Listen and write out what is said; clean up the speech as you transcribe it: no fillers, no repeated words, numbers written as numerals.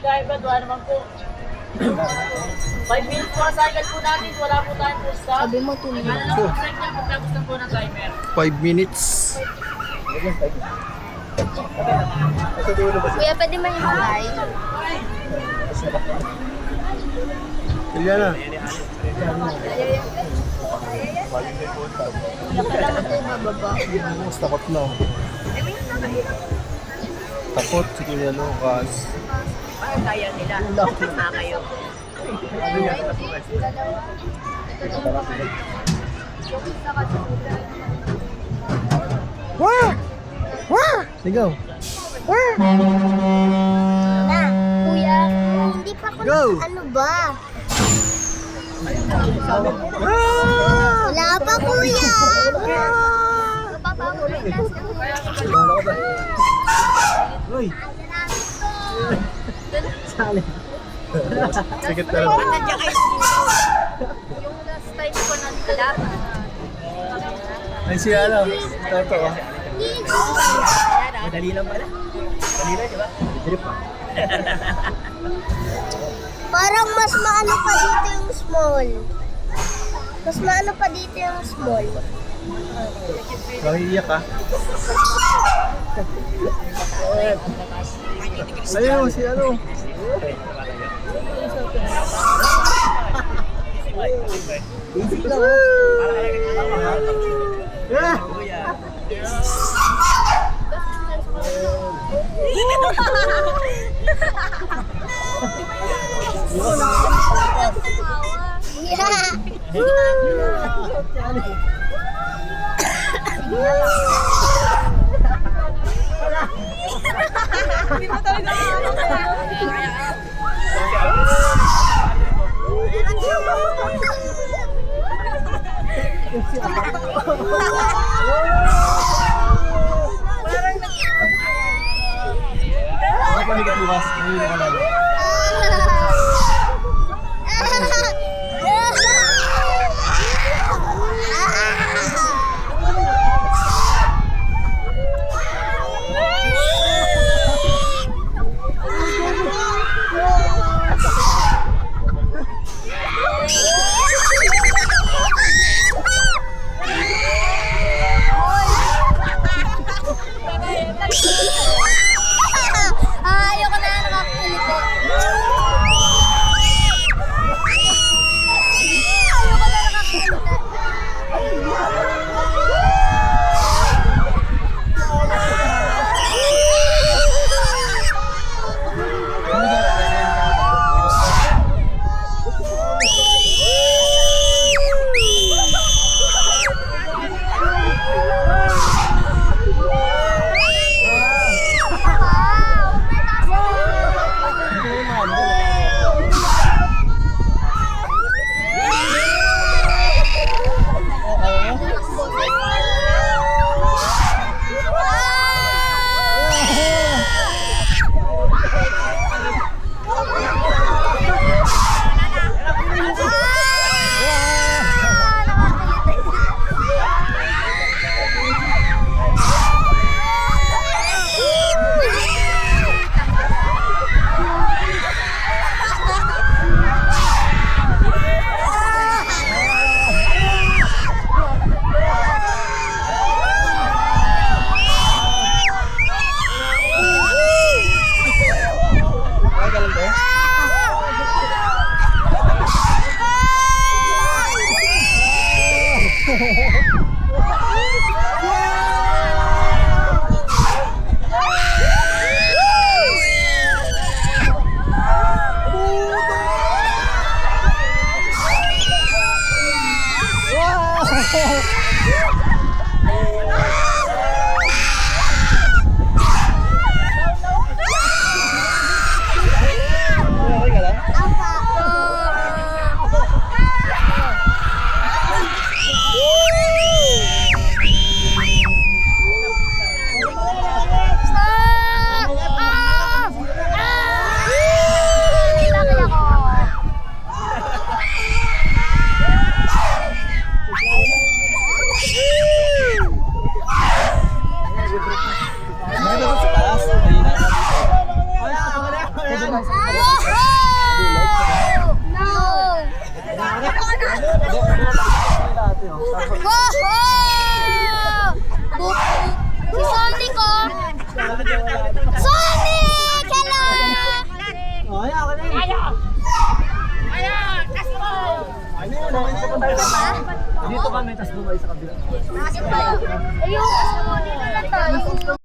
driver, wala naman po. 5 minutes po ang cycle po natin, wala po tayong full stop. Sabi mo 2 Ano minutes. lang po check niya, pagkatapos na po ng timer. 5 minutes. Kuya, pwede man himalay? Yan na. Nakala mo tayo bababa. Mas takot na. Takot si Kuya Lucas. Parang kaya nila. Na kayo. Wah! Wah! Sigaw. Wah! Na, kuya, hindi pa ako Go! ano ba? Ah! Wala pa kuya! Uy! Sali. Sikit na lang. Nandiyan kayo. Yung last time ko nagdala. Ay si ano? Toto. Madali lang pala. Madali lang, di ba? Parang mas maano pa dito yung small. Mas maano pa dito yung small. Nahiiyak ka. Ayun, si ano? Easy lang. Ah! Ako panigat bukas, hindi ka lalo. Ayoko na nakakulit. No! Ate, oh. Si Sonic, oh! Sonic! Hello! Oh, ayaw ka na yun. Dito kami, tapos bumay sa kabila. Ayun, dito na tayo.